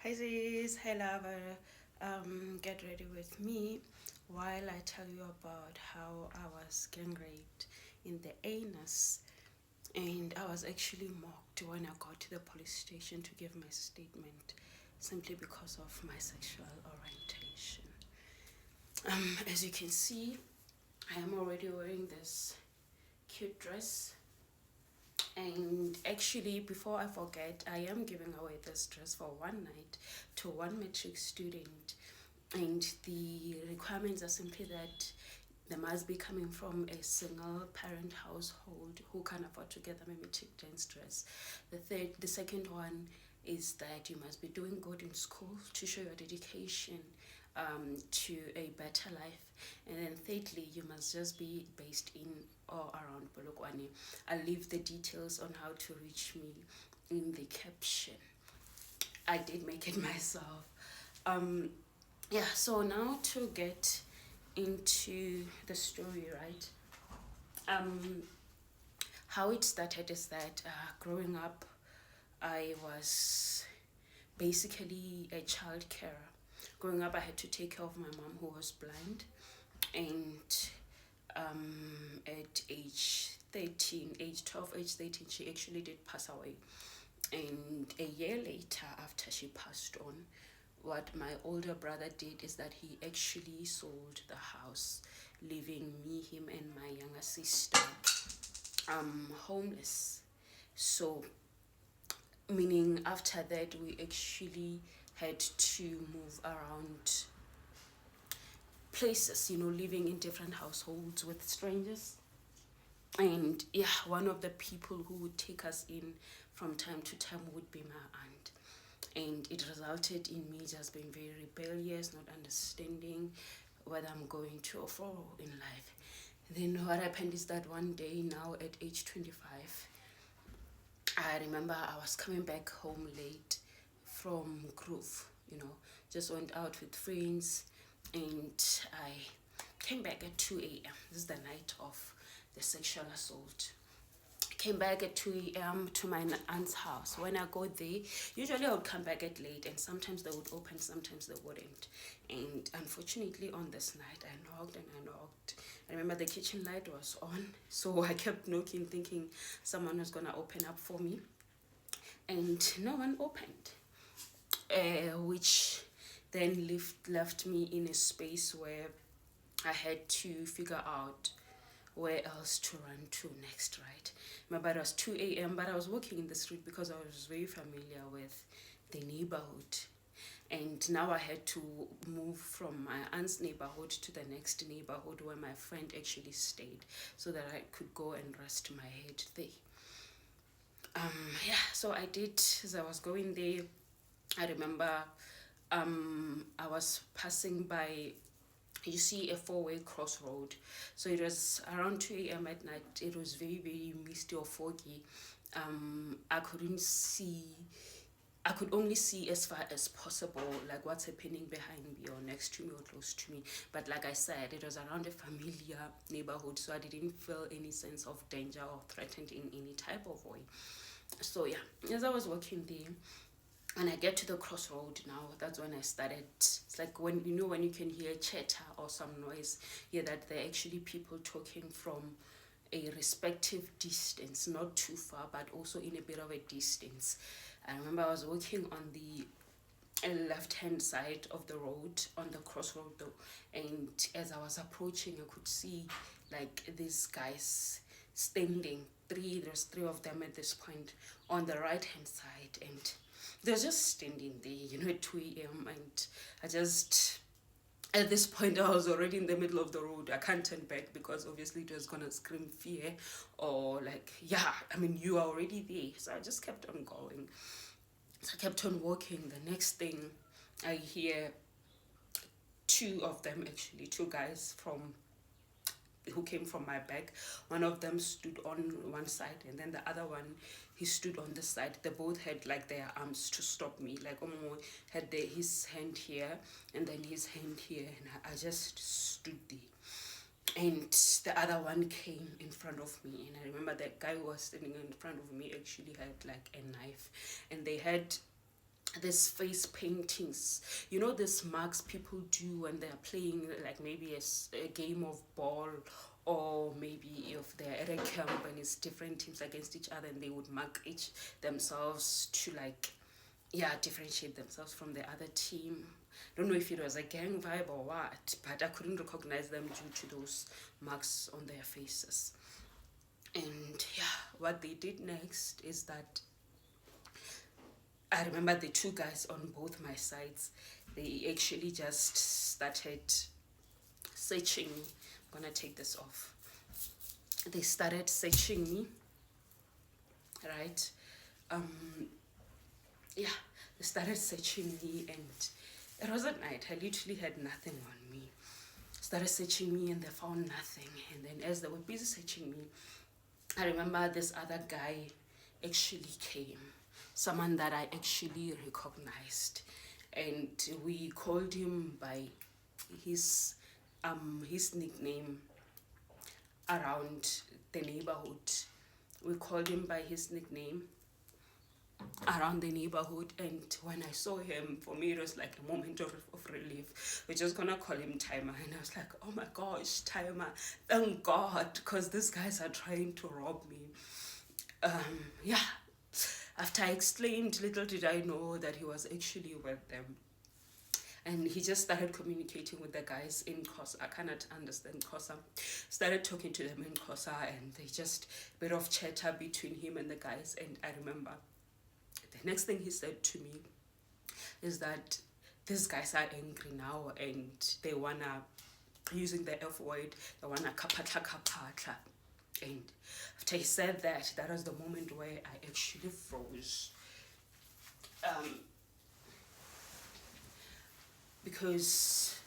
Hi sis, hi lover. Get ready with me while I tell you about how I was gang raped in the anus, and I was actually mocked when I got to the police station to give my statement simply because of my sexual orientation. As you can see, I am already wearing this cute dress. And actually, before I forget, I am giving away this dress for one night to one matric student. And the requirements are simply that they must be coming from a single parent household who can afford to get them a matric dance dress. The second one is that you must be doing good in school to show your dedication to a better life. And then thirdly, you must just be based in or around Polokwane. I'll leave the details on how to reach me in the caption. I did make it myself. Yeah, so now to get into the story, right? How it started is that growing up, I was basically a child carer. Growing up, I had to take care of my mom who was blind, and at age 13, age 12, age 13, she actually did pass away. And a year later, after she passed on, what my older brother did is that he actually sold the house, leaving me, him, and my younger sister homeless. So, meaning after that, we actually had to move around places, living in different households with strangers. And yeah, one of the people who would take us in from time to time would be my aunt. And it resulted in me just being very rebellious, not understanding whether I'm going to or fro in life. Then what happened is that one day, now at age 25, I remember I was coming back home late from Groove, just went out with friends, and I came back at 2 a.m. This is the night of the sexual assault. Came back at 2 a.m. to my aunt's house. When I go there, usually I would come back at late, and sometimes they would open, sometimes they wouldn't. And unfortunately, on this night, I knocked and I knocked. I remember the kitchen light was on, so I kept knocking, thinking someone was gonna open up for me, and no one opened. Which then left me in a space where I had to figure out where else to run to next, right? Remember, it was 2 a.m., but I was walking in the street because I was very familiar with the neighborhood. And now I had to move from my aunt's neighborhood to the next neighborhood where my friend actually stayed so that I could go and rest my head there. Yeah, so I did. As I was going there, I remember I was passing by, you see, a four-way crossroad. So it was around 2 a.m. at night. It was very, very misty or foggy. I couldn't see, I could only see as far as possible, like what's happening behind me or next to me or close to me. But like I said, it was around a familiar neighborhood, so I didn't feel any sense of danger or threatened in any type of way. So yeah, as I was walking there, and I get to the crossroad now, that's when I started. It's like when you can hear chatter or some noise, yeah, that they're actually people talking from a respective distance, not too far, but also in a bit of a distance. I remember I was walking on the left hand side of the road on the crossroad though, and as I was approaching, I could see like these guys standing. There's three of them at this point on the right hand side, and they're just standing there, at 2 a.m. And I just, at this point, I was already in the middle of the road. I can't turn back because obviously it was gonna scream fear or like, yeah, I mean, you are already there. So I just kept on going. So I kept on walking. The next thing I hear, two of them, actually, two guys who came from my back. One of them stood on one side, and then the other one, he stood on this side. They both had like their arms to stop me, like Omo had his hand here and then his hand here, and I just stood there. And the other one came in front of me, and I remember that guy who was standing in front of me actually had like a knife, and they had this face paintings, you know, this marks people do when they're playing like maybe a game of ball, or maybe if they're at a camp and it's different teams against each other, and they would mark each themselves to like, yeah, differentiate themselves from the other team. Don't know if it was a gang vibe or what, but I couldn't recognize them due to those marks on their faces. And yeah, what they did next is that I remember the two guys on both my sides, they actually just started searching me. I'm gonna take this off. They started searching me, right? Yeah, they started searching me, and it was at night. I literally had nothing on me. Started searching me, and they found nothing. And then as they were busy searching me, I remember this other guy actually came, someone that I actually recognized, and we called him by his nickname around the neighborhood. We called him by his nickname around the neighborhood, and when I saw him, for me it was like a moment of relief. We're just gonna call him Timer, and I was like, oh my gosh, Timer, thank God, because these guys are trying to rob me. Yeah, after I explained, little did I know that he was actually with them. And he just started communicating with the guys in Xhosa. I cannot understand Xhosa. Started talking to them in Xhosa, and they just a bit of chatter between him and the guys. And I remember the next thing he said to me is that these guys are angry now, and they wanna, using the F word, they wanna kapatla kapatla. And after he said that, that was the moment where I actually froze. Because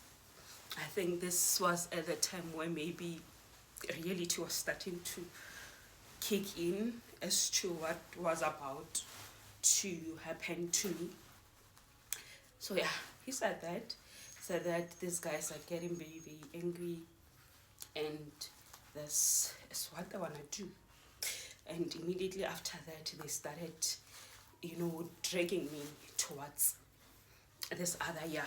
I think this was at the time where maybe reality was starting to kick in as to what was about to happen to me. So yeah, he said that these guys are getting very, very angry, and this is what they want to do. And immediately after that, they started, dragging me towards this other yard.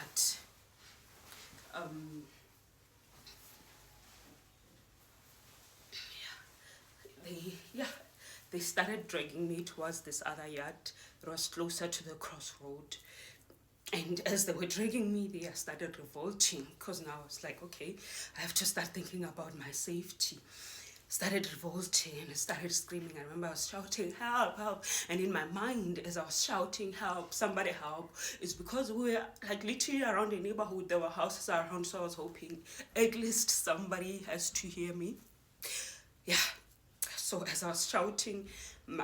They started dragging me towards this other yard. It was closer to the crossroad. And as they were dragging me, they started revolting, because now I was like, okay, I have to start thinking about my safety. Started revolting and started screaming. I remember I was shouting, help, help. And in my mind, as I was shouting, help, somebody help, it's because we were like literally around the neighborhood. There were houses around, so I was hoping at least somebody has to hear me. Yeah. So as I was shouting,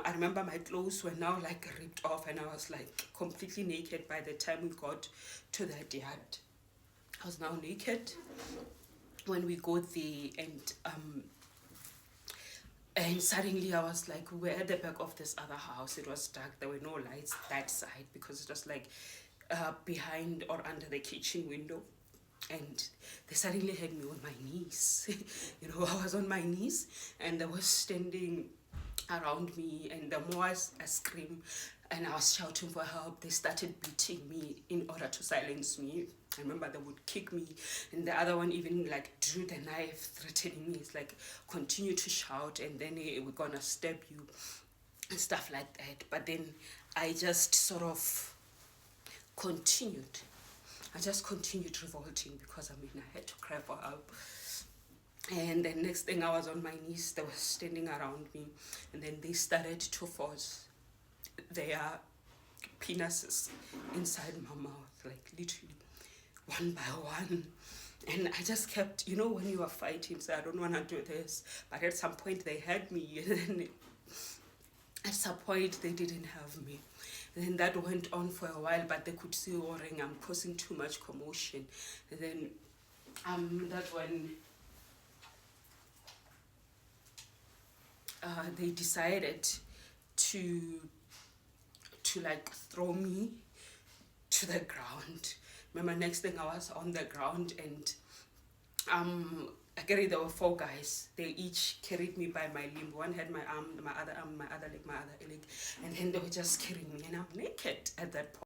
I remember my clothes were now like ripped off, and I was like completely naked by the time we got to that yard. I was now naked when we got there, and suddenly I was like, we're at the back of this other house. It was dark. There were no lights that side, because it was like behind or under the kitchen window. And they suddenly had me on my knees. I was on my knees, and they were standing around me. And the more I screamed and I was shouting for help, they started beating me in order to silence me. I remember they would kick me, and the other one even like drew the knife, threatening me. It's like, continue to shout, and then we're gonna stab you and stuff like that. But then I just sort of continued. I just continued revolting, because I had to cry for help. And the next thing, I was on my knees. They were standing around me, and then they started to force their penises inside my mouth, like literally one by one. And I just kept, when you are fighting, so I don't want to do this. But at some point they had me, and then at some point they didn't have me. And then that went on for a while, but they could see worrying, I'm causing too much commotion. And then that when they decided to like throw me to the ground. Remember, next thing I was on the ground, and there were 4 guys. They each carried me by my limb. One had my arm, my other leg, my other leg, and then they were just carrying me, and I'm naked at that point.